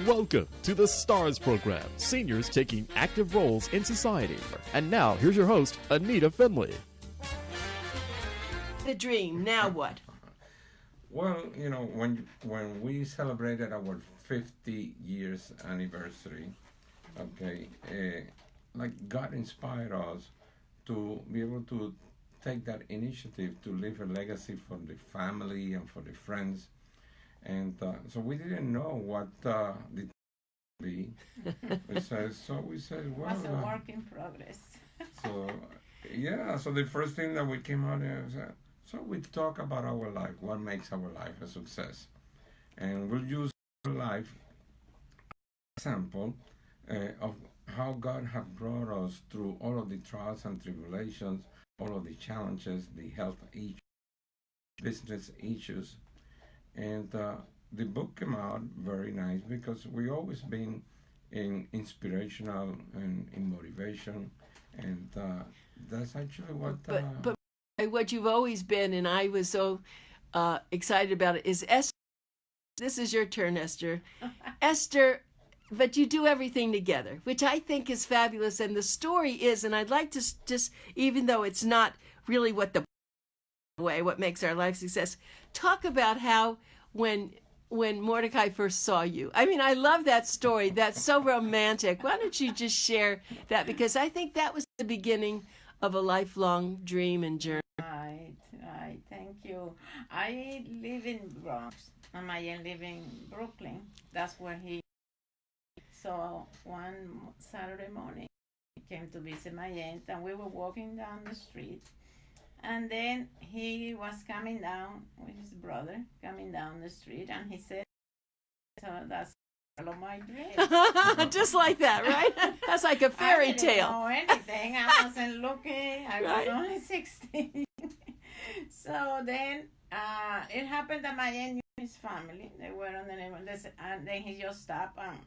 Welcome to the STARS program, seniors taking active roles in society. And now, here's your host, ANITA FINLEY. The dream, now what? Well, you know, when we celebrated our 50 years anniversary, okay, like God inspired us to be able to take that initiative to leave a legacy for the family and for the friends. And so we didn't know what the be. We said, well, it was a work in progress. So the first thing that we came out and said, so we talk about our life, what makes our life a success. And we'll use our life example of how God has brought us through all of the trials and tribulations, all of the challenges, the health issues, business issues. And the book came out very nice because we always been in inspirational and in motivation, and that's actually what. But what you've always been, and I was so excited about it, is Esther. This is your turn, Esther. Esther, but you do everything together, which I think is fabulous. And the story is, and I'd like to just, even though it's not really what makes our life success, talk about how when Mordechai first saw you. I mean, I love that story. That's so romantic. Why don't you just share that? Because I think that was the beginning of a lifelong dream and journey. Right. Thank you. I live in Bronx, and Mayen live in Brooklyn. That's where he. So one Saturday morning, he came to visit Mayen, and we were walking down the street. And then he was coming down with his brother, coming down the street, and he said, so that's all of my dream. Just like that, right? That's like a fairy tale. I didn't know anything. I wasn't looking. I was only 16. So then it happened that my aunt knew his family. They were on the name of this, and then he just stopped and,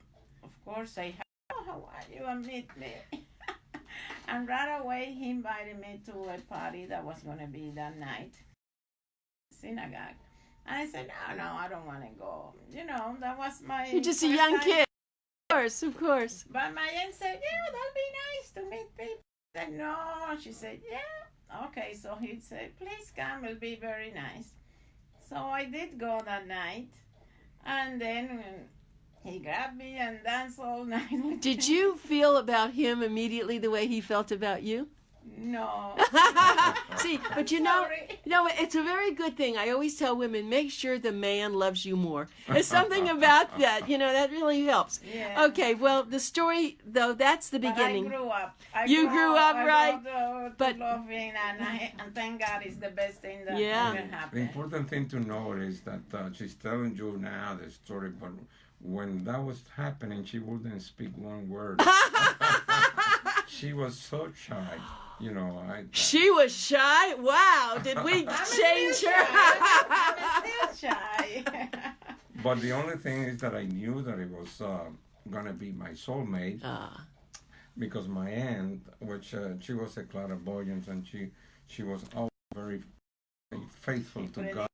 of course, say, how are you, and meet me. And right away, he invited me to a party that was going to be that night, synagogue. And I said, no, I don't want to go. You know, that was my... You're just a young kid. Of course. But my aunt said, yeah, that'll be nice to meet people. I said, no. She said, yeah. Okay, so he said, please come, it'll be very nice. So I did go that night. And then... he grabbed me and danced all night with me. Did you feel about him immediately the way he felt about you? No. See, but you know, it's a very good thing. I always tell women, make sure the man loves you more. There's something about that, that really helps. Yeah. Okay, well, the story, though, that's the beginning. I grew up. You grew up, right? But loving, and thank God it's the best thing that ever happened. The important thing to know is that she's telling you now the story, but when that was happening, she wouldn't speak one word. She was so shy, She was shy? Wow, did we change her? I'm still shy. But the only thing is that I knew that it was going to be my soulmate. Because my aunt, which she was a clairvoyant, and she was always very faithful to God.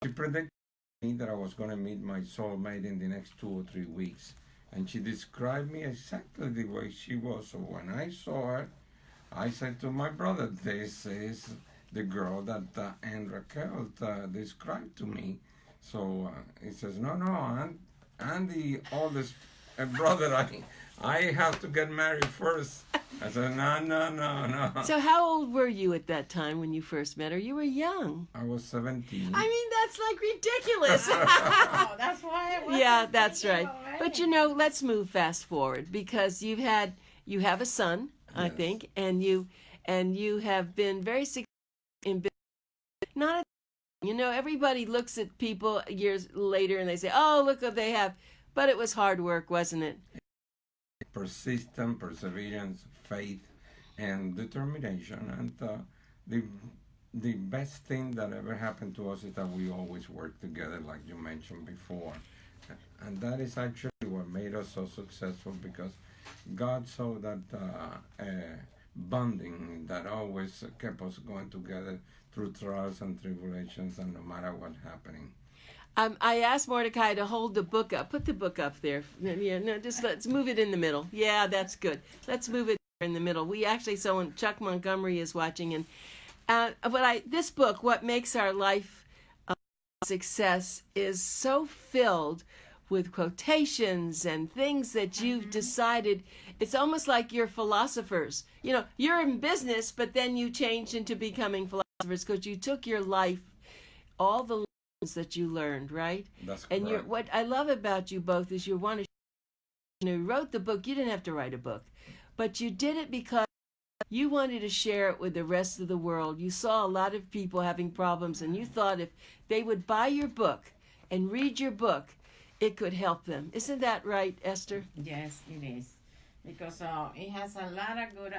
She predicted that I was going to meet my soulmate in the next 2 or 3 weeks, and she described me exactly the way she was. So when I saw her, I said to my brother, this is the girl that Aunt Raquel described to me. So he says, no, I'm the oldest brother. I have to get married first. I said, no. So how old were you at that time when you first met her? You were young. I was 17. I mean, that's like ridiculous. Oh, that's why I was. Yeah, that's right. But let's move fast forward, because you have a son, I think, and you have been very successful in business. Not everybody looks at people years later and they say, oh, look what they have. But it was hard work, wasn't it? Persistence, perseverance, faith, and determination. And the best thing that ever happened to us is that we always work together, like you mentioned before. And that is actually what made us so successful, because God saw that bonding that always kept us going together through trials and tribulations, and no matter what's happening. I asked Mordechai to hold the book up. Put the book up there. Yeah, no, just let's move it in the middle. Yeah, that's good. Let's move it in the middle. We actually, so when Chuck Montgomery is watching, and this book, What Makes Our Life Success, is so filled with quotations and things that you've decided. It's almost like you're philosophers. You know, you're in business, but then you changed into becoming philosophers because you took your life, all the lessons that you learned, right? That's and correct. what I love about you both is you want to. You wrote the book. You didn't have to write a book, but you did it because you wanted to share it with the rest of the world. You saw a lot of people having problems, and you thought if they would buy your book and read your book, it could help them. Isn't that right, Esther? Yes, it is. Because it has a lot of good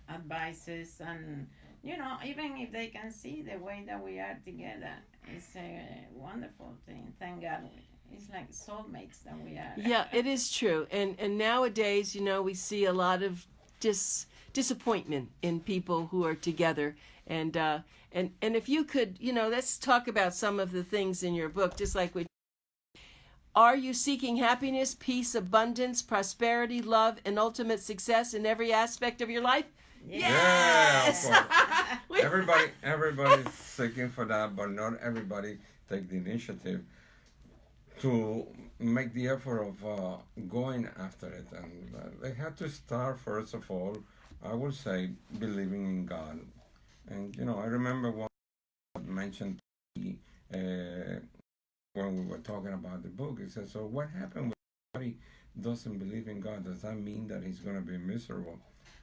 advices, and even if they can see the way that we are together, it's a wonderful thing. Thank God. It's like soulmates that we are. Yeah, it is true. And nowadays, we see a lot of disappointment in people who are together. And if you could, let's talk about some of the things in your book, just like we. Are you seeking happiness, peace, abundance, prosperity, love, and ultimate success in every aspect of your life? Yes! Yeah, of course. Everybody's seeking for that, but not everybody take the initiative to make the effort of going after it. And they have to start, first of all, I would say, believing in God. And, I remember one mentioned when we were talking about the book, he said, so what happened when somebody doesn't believe in God? Does that mean that he's going to be miserable?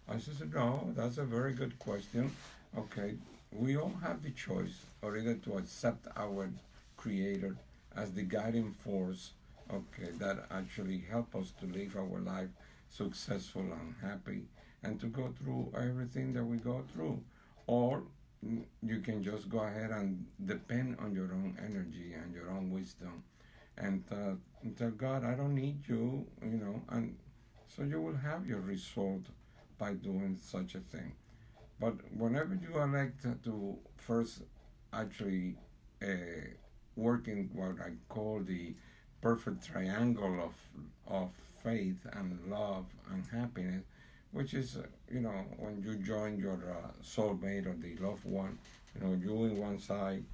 I said, no, that's a very good question. Okay, we all have the choice, or either to accept our Creator as the guiding force, okay, that actually help us to live our life successful and happy, and to go through everything that we go through. Or you can just go ahead and depend on your own energy and your own wisdom, and tell God, I don't need you, and so you will have your result by doing such a thing. But whenever you elect to first actually work in what I call the perfect triangle of faith and love and happiness, which is, when you join your soulmate or the loved one, you in one side,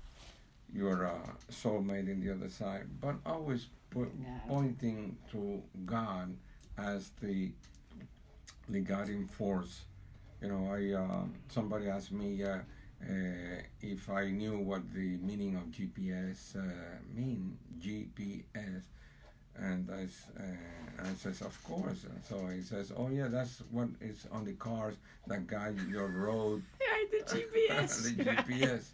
your soulmate in the other side, but always pointing to God as the guiding force. Somebody asked me if I knew what the meaning of GPS GPS. And I says, of course. So he says, oh yeah, that's what is on the cars that guide your road. Right, the GPS. The GPS.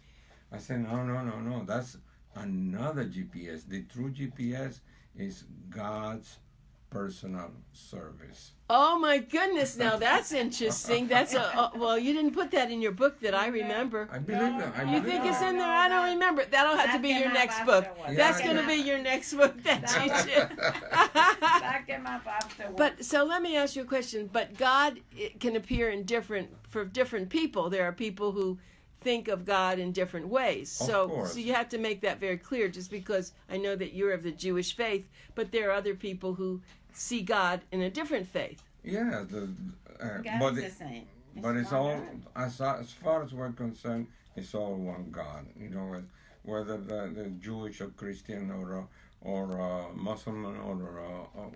I said, no. That's another GPS. The true GPS is God's personal service. Oh my goodness! Now that's interesting. That's well, you didn't put that in your book that I remember. I believe that. You think it's in there? I don't remember. That'll have to be your next book. That's going to be your next book that you should. That came up afterwards. But so let me ask you a question. But God can appear for different people. There are people who think of God in different ways. So you have to make that very clear. Just because I know that you're of the Jewish faith, but there are other people who see God in a different faith. Yeah, God's the same. But it's all, as far as we're concerned, it's all one God. Whether the Jewish or Christian or Muslim or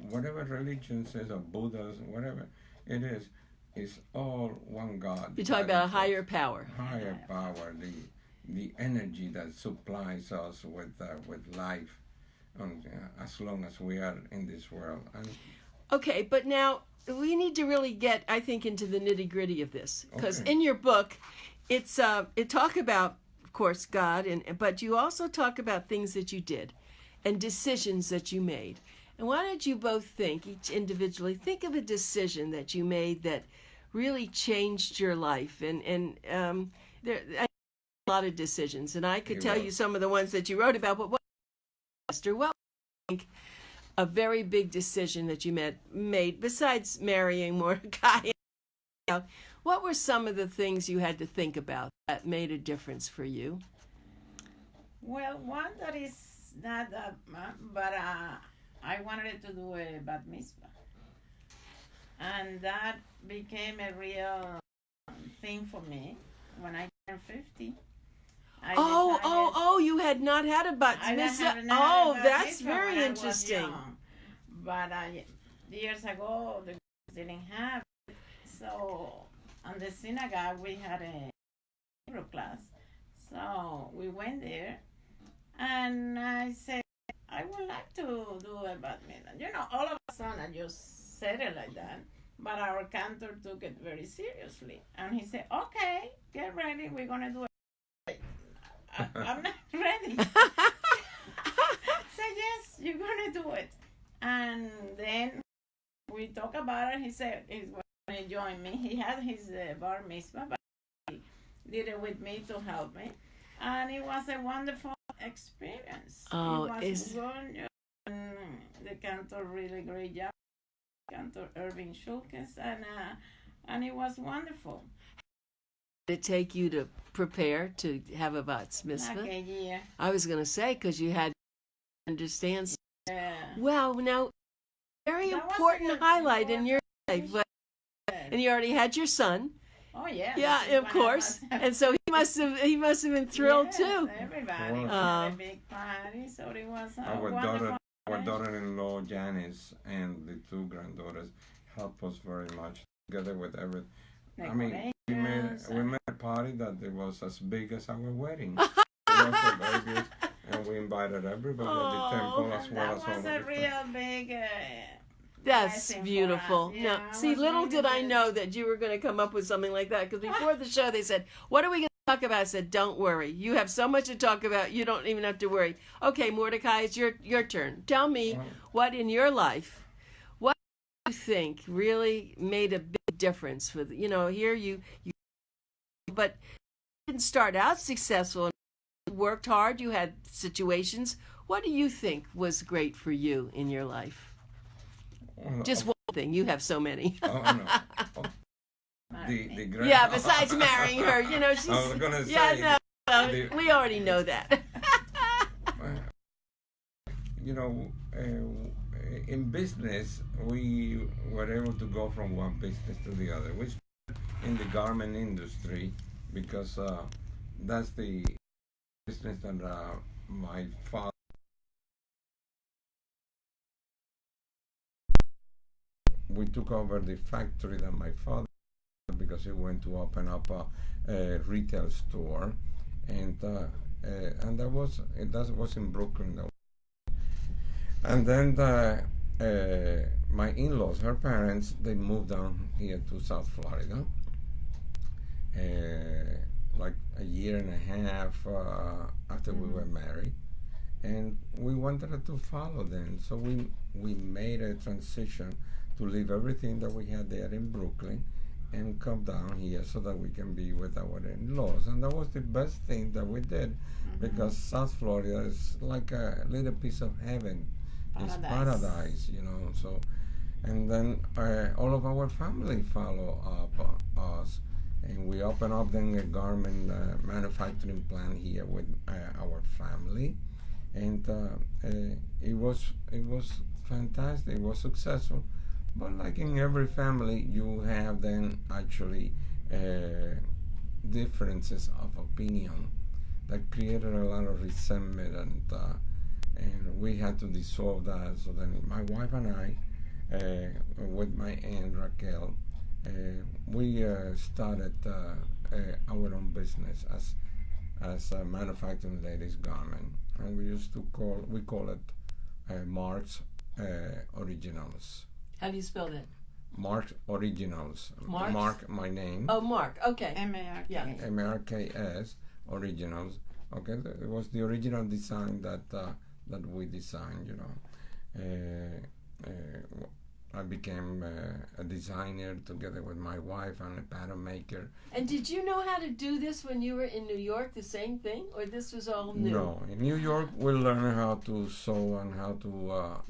whatever religion says, or Buddhism, whatever it is, it's all one God. You're talking about a higher power. Higher power, the energy that supplies us with life, as long as we are in this world. And okay, but now we need to really get, I think, into the nitty-gritty of this, because in your book, it talk about, of course, God, but you also talk about things that you did and decisions that you made. And why don't you both think, each individually, think of a decision that you made that really changed your life? And there a lot of decisions, and I could tell you some of the ones that you wrote about. But Esther, what do you think a very big decision that you made besides marrying Mordechai? What were some of the things you had to think about that made a difference for you? Well, one that is not that much, but I wanted to do a bat mitzvah. And that became a real thing for me when I turned 50. You had not had a bat mitzvah. That's very interesting. But years ago, the girls didn't have it. So, on the synagogue, we had a Hebrew class. So, we went there, and I said, I would like to do a bat mitzvah. You know, all of a sudden, I just said it like that. But our cantor took it very seriously. And he said, okay, get ready, we're going to do it. I'm not ready. Said, yes, you're going to do it. And then we talked about it. He said he's going to join me. He had his bar mitzvah, but he did it with me to help me. And it was a wonderful experience. Oh, it was good. And the cantor really great job. Cantor Irving Schulkes, and it was wonderful. Did it take you to prepare to have a bat mitzvah? Like a year. I was going to say, because you had to understand. Yeah. Well, now, very important highlight in your life. And you already had your son. Oh yeah. Yeah, of course. And so he must have been thrilled too. Everybody had a big party, so it was wonderful. Our daughter-in-law Janice and the two granddaughters helped us very much together with everything. I mean, we made a party that it was as big as our wedding. It was so very good, and we invited everybody at the temple as well as all of the That was a real big. That's beautiful. Yeah, now, see, little did I know that you were going to come up with something like that. Because before the show, they said, "What are we going to talk about?" I said, "Don't worry. You have so much to talk about. You don't even have to worry." Okay, Mordechai, it's your turn. Tell me what in your life, what do you think really made a big difference with here you but you didn't start out successful. You worked hard. You had situations. What do you think was great for you in your life? Just one thing. You have so many. Yeah, besides marrying her, she's. I was gonna say. Yeah, no, we already know that. In business, we were able to go from one business to the other. We in the garment industry because that's the business that my father. We took over the factory that my father, because he went to open up a retail store, and that was in Brooklyn. And then my in-laws, her parents, they moved down here to South Florida, like a year and a half after we were married, and we wanted to follow them. So we made a transition to leave everything that we had there in Brooklyn and come down here so that we can be with our in-laws. And that was the best thing that we did, because South Florida is like a little piece of heaven. It's paradise, So, and then all of our family follow up us, and we open up then a garment manufacturing plant here with our family, and it was fantastic. It was successful. But like in every family, you have then actually differences of opinion that created a lot of resentment, and we had to dissolve that. So then my wife and I, with my aunt Raquel, we started our own business as a manufacturing ladies garment, and we call it Mark's Originals. How do you spell that? Mark Originals. Mark's? Mark, my name. Oh, Mark. Okay. M-A-R-K. Yeah. M-A-R-K-S, Originals. Okay, it was the original design that we designed, I became a designer together with my wife and a pattern maker. And did you know how to do this when you were in New York, the same thing? Or this was all new? No. In New York, we learned how to sew and how to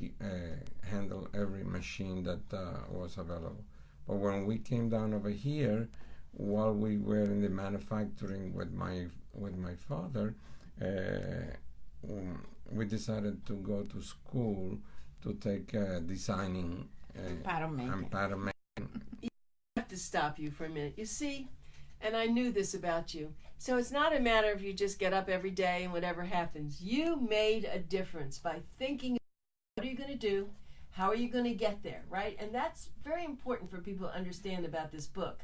handle every machine that was available. But when we came down over here, while we were in the manufacturing with my father, we decided to go to school to take designing and pattern making. I have to stop you for a minute. You see, and I knew this about you. So it's not a matter of you just get up every day and whatever happens. You made a difference by thinking, what are you going to do? How are you going to get there, right? And that's very important for people to understand about this book.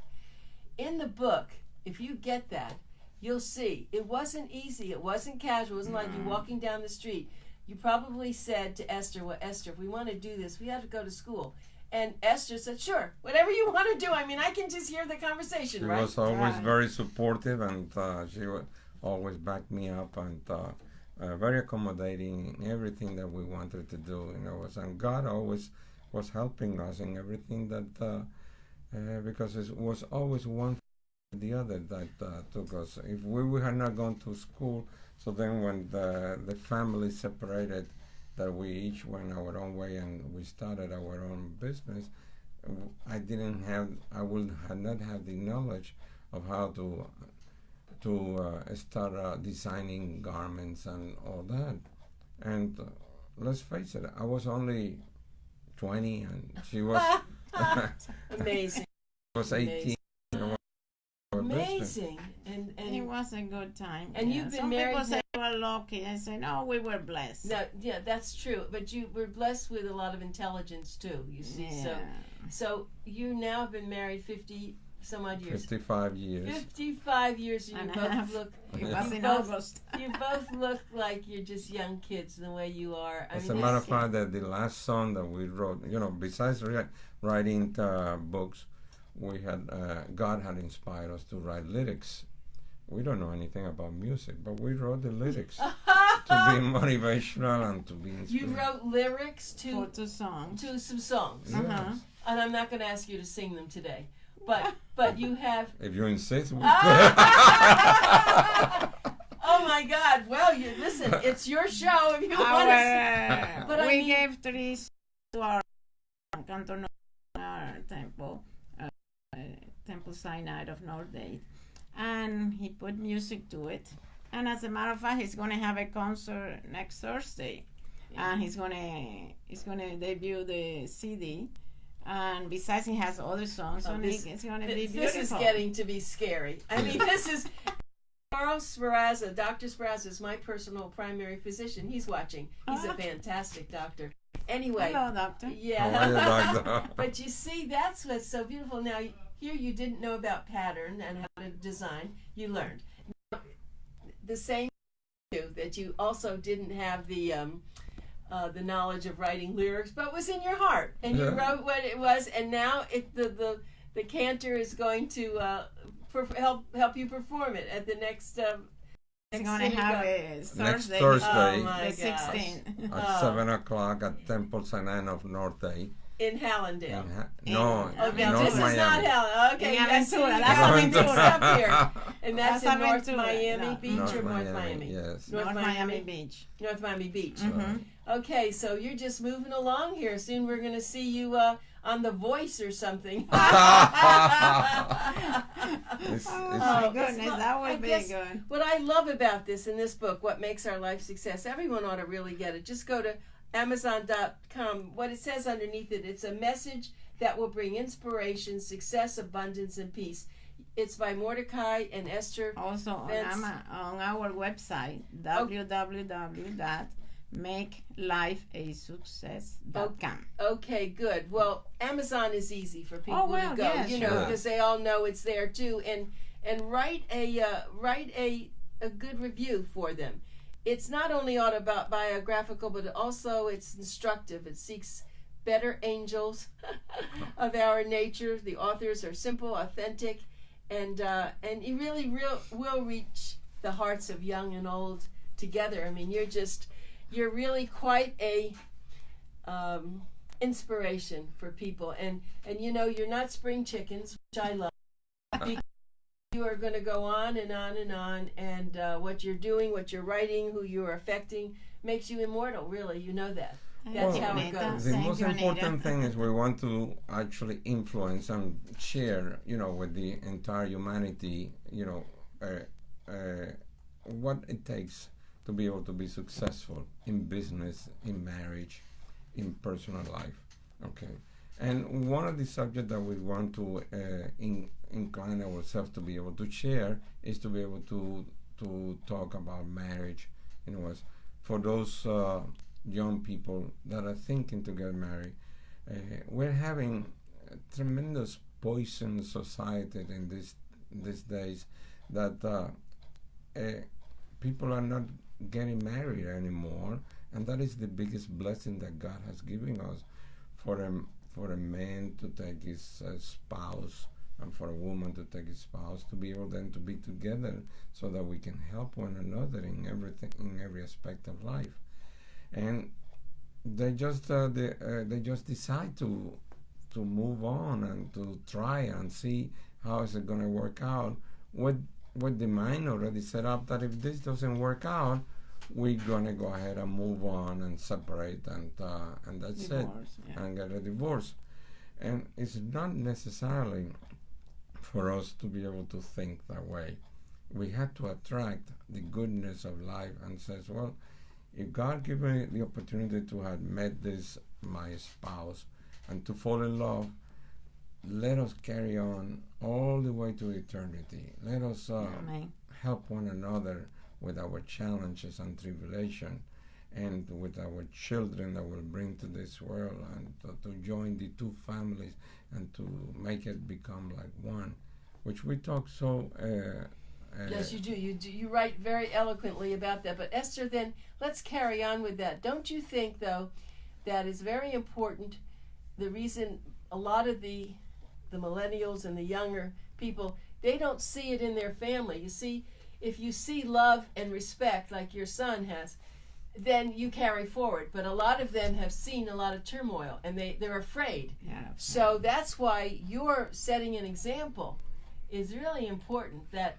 In the book, if you get that, you'll see it wasn't easy. It wasn't casual. It wasn't like you walking down the street. You probably said to Esther, well, Esther, if we want to do this, we have to go to school. And Esther said, sure, whatever you want to do. I mean, I can just hear the conversation, right? She was always very supportive, and she would always back me up, and very accommodating in everything that we wanted to do. And God always was helping us in everything that, because it was always one the other that took us. If we had not gone to school, so then when the family separated, that we each went our own way and we started our own business, I would not have the knowledge of how to start designing garments and all that. And let's face it, I was only 20 and she was amazing. was 18. Amazing. And it was a good time. And you've been married. Some people say we were lucky. I say, no, we were blessed. No, yeah, that's true. But you were blessed with a lot of intelligence too, you see. Yeah. So you now have been married 50 some odd years. 55 years. 55 years. And you both look. It was in August. You both look like you're just young kids the way you are. As a matter of fact, the last song that we wrote, besides writing books, we had God had inspired us to write lyrics. We don't know anything about music, but we wrote the lyrics to be motivational and to be inspired. You wrote lyrics to songs. To some songs. Uh-huh. And I'm not going to ask you to sing them today, but you have. If you insist, we Oh my God! Well, listen. It's your show. If you want to. But we gave 3 to our cantor temple. Temple Sinai of North Day, and he put music to it. And as a matter of fact, he's going to have a concert next Thursday, and he's going to debut the CD. And besides, he has other songs on it. It's going to be beautiful. This is getting to be scary. I mean, this is. Carl Speraza, Dr. Speraza is my personal primary physician. He's watching. He's a fantastic doctor. Anyway. Hello, doctor. Yeah. How are you, doctor? But you see, that's what's so beautiful. Now, here you didn't know about pattern and how to design. You learned. Now, the same that you also didn't have the knowledge of writing lyrics, but was in your heart, and you wrote what it was. And now the cantor is going to help you perform it at the next. It's going to have it Thursday. Oh my the 16th. At 7 o'clock at Temple Sinai of North Day. In Hallandale. North this Miami. is not Hallandale. Okay, in Aventura. That's mixed up here. And that's in North Aventura. Miami Beach North or North Miami, Miami? yes. North Miami Beach. North Miami Beach. Mm-hmm. Okay, so you're just moving along here. Soon we're going to see you on The Voice or something. My goodness, that would be good. What I love about this in this book, What Makes Our Life Success, everyone ought to really get it. Just go to Amazon.com. What it says underneath it, it's a message that will bring inspiration, success, abundance, and peace. It's by Mordechai and Esther Also Fintz. on our website, www.makelifeasuccess.com. Okay, good. Well, Amazon is easy for people to go, yeah, sure. because they all know it's there too. And write a good review for them. It's not only autobiographical, but also it's instructive. It seeks better angels of our nature. The authors are simple, authentic, and you really will reach the hearts of young and old together. I mean, you're really quite a inspiration for people, and you're not spring chickens, which I love. You are going to go on and on and on, and what you're doing, what you're writing, who you're affecting, makes you immortal, really. You know that. That's how it goes. The most important thing is we want to actually influence and share, with the entire humanity, what it takes to be able to be successful in business, in marriage, in personal life. Okay. And one of the subjects that we want to incline ourselves to be able to share is to be able to talk about marriage. You know, as for those young people that are thinking to get married, we're having a tremendous poison society in these days that people are not getting married anymore, and that is the biggest blessing that God has given us for a man to take his spouse, and for a woman to take his spouse, to be able then to be together so that we can help one another in everything, in every aspect of life. And they just decide to move on and to try and see how is it going to work out with the mind already set up that if this doesn't work out, we're going to go ahead and move on and separate, and that's divorce, it, and get a divorce. And it's not necessarily for us to be able to think that way. We have to attract the goodness of life and says, well, if God gives me the opportunity to have met my spouse and to fall in love, let us carry on all the way to eternity. Let us help one another with our challenges and tribulation, and with our children that we'll bring to this world, and to join the two families and to make it become like one, which we talk so. Yes, you do. You write very eloquently about that. But Esther, then let's carry on with that. Don't you think, though, that is very important? The reason a lot of the millennials and the younger people, they don't see it in their family. You see, if you see love and respect like your son has, then you carry forward. But a lot of them have seen a lot of turmoil, and they're afraid. Yeah. So that's why you're setting an example is really important, that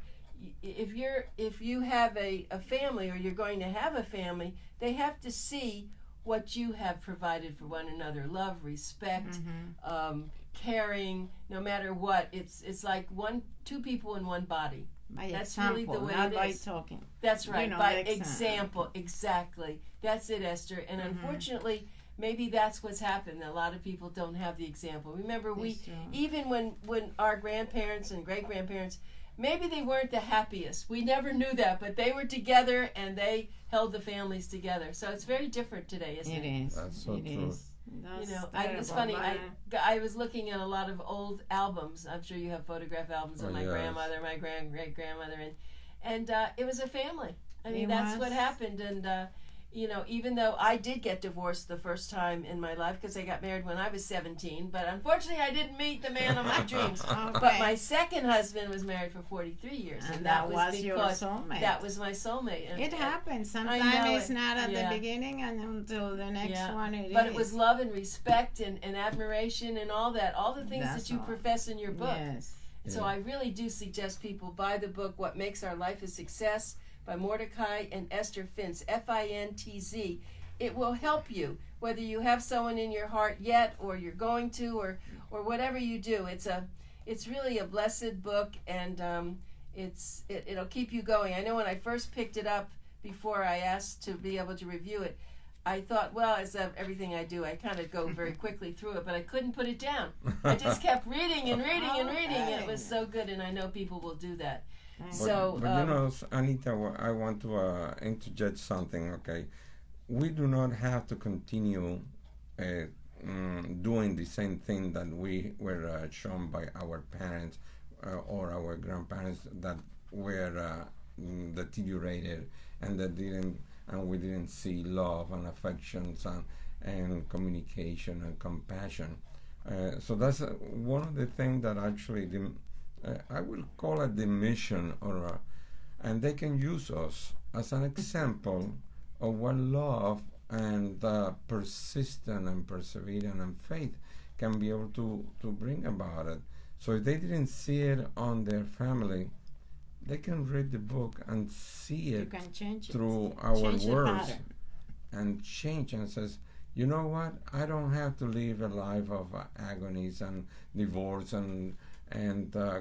if you have a family, or you're going to have a family, they have to see what you have provided for one another: love, respect, caring, no matter what. It's like two people in one body. By That's example, really the way not it by is. talking. That's right, You know, by the example, exactly. That's it, Esther. And unfortunately, maybe that's what's happened. A lot of people don't have the example. Remember, even when our grandparents and great-grandparents, maybe they weren't the happiest. We never knew that, but they were together and they held the families together. So it's very different today, isn't it? It is. That's so true. It's funny. I was looking at a lot of old albums. I'm sure you have photograph albums of my grandmother, my great-grandmother, and it was a family. I mean, that's what happened. And even though I did get divorced the first time in my life, because I got married when I was 17, but unfortunately I didn't meet the man of my dreams. Okay. But my second husband was married for 43 years, and that was your because soulmate. that was my soulmate. And it happens. Sometimes it's not at the beginning, and until the next one it is. But it was love and respect and admiration and all that, all the things that you profess in your book. Yes. So I really do suggest people buy the book, What Makes Our Life a Success, by Mordechai and Esther Fintz, Fintz. It will help you, whether you have someone in your heart yet, or you're going to, or whatever you do. It's really a blessed book, and it'll keep you going. I know when I first picked it up, before I asked to be able to review it, I thought, well, as everything I do, I kind of go very quickly through it, but I couldn't put it down. I just kept reading and reading and reading. It was so good, and I know people will do that. But Anita, I want to interject something, okay? We do not have to continue doing the same thing that we were shown by our parents or our grandparents that were deteriorated and we didn't see love and affections and communication and compassion. So that's one of the things that actually I will call it the mission, and they can use us as an example of what love and persistence and perseverance and faith can be able to bring about it. So if they didn't see it on their family, they can read the book and see it through our words and change, and says, you know what, I don't have to live a life of agonies and divorce and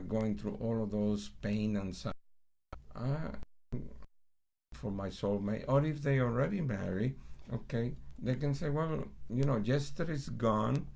going through all of those pain and suffering. for my soulmate, or if they already married, okay, they can say, well, yesterday's gone.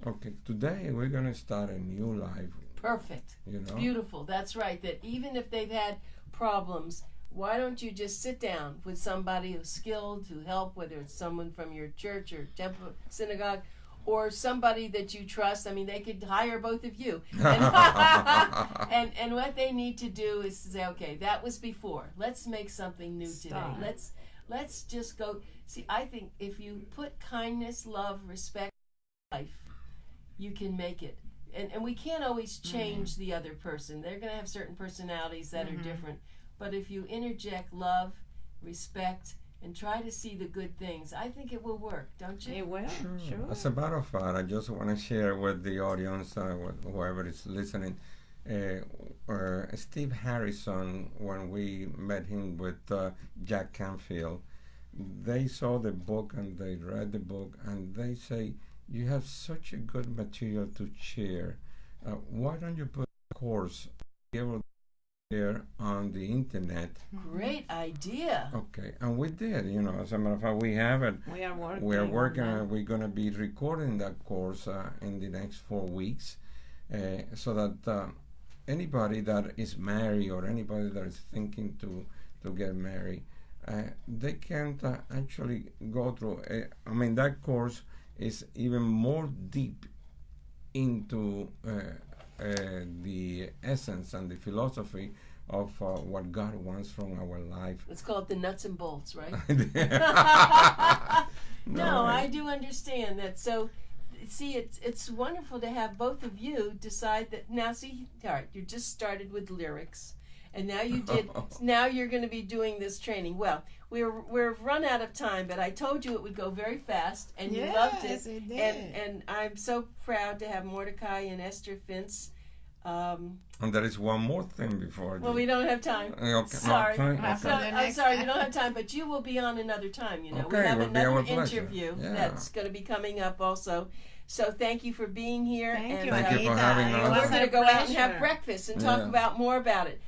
Okay, today we're going to start a new life. Perfect. Beautiful. That's right. That even if they've had problems, why don't you just sit down with somebody who's skilled to help, whether it's someone from your church or temple, synagogue, or somebody that you trust. I mean, they could hire both of you. And what they need to do is to say, okay, that was before. Let's make something new today. Let's just go. See, I think if you put kindness, love, respect in life, you can make it. And we can't always change the other person. They're going to have certain personalities that are different. But if you interject love, respect, and try to see the good things, I think it will work, don't you? It will, sure. As a matter of fact, I just want to share with the audience, whoever is listening, Steve Harrison, when we met him with Jack Canfield, they saw the book and they read the book and they say, you have such a good material to share. Why don't you put a course there on the internet? Great idea. Okay, and we did, as a matter of fact, we have it. We are working. We're going to be recording that course in the next 4 weeks, so that anybody that is married or anybody that is thinking to get married, they can actually go through. That course is even more deep into the essence and the philosophy of what God wants from our life. Let's call it the nuts and bolts, right? No, I do understand that. So, see, it's wonderful to have both of you decide that. Now, see, all right, you just started with lyrics, and now you did. Now you're going to be doing this training. Well, we're run out of time, but I told you it would go very fast, and you loved it. It did. And I'm so proud to have Mordechai and Esther Fintz. And there is one more thing before. Well, we don't have time. Okay. Sorry. Okay. No, I'm sorry, we don't have time, but you will be on another time, Okay, we have will be another our pleasure. interview Yeah. that's going to be coming up also. So thank you for being here. Thank and you, Thank you for Anita. having It us. was we're going to a go out and have pleasure. breakfast and talk about more about it.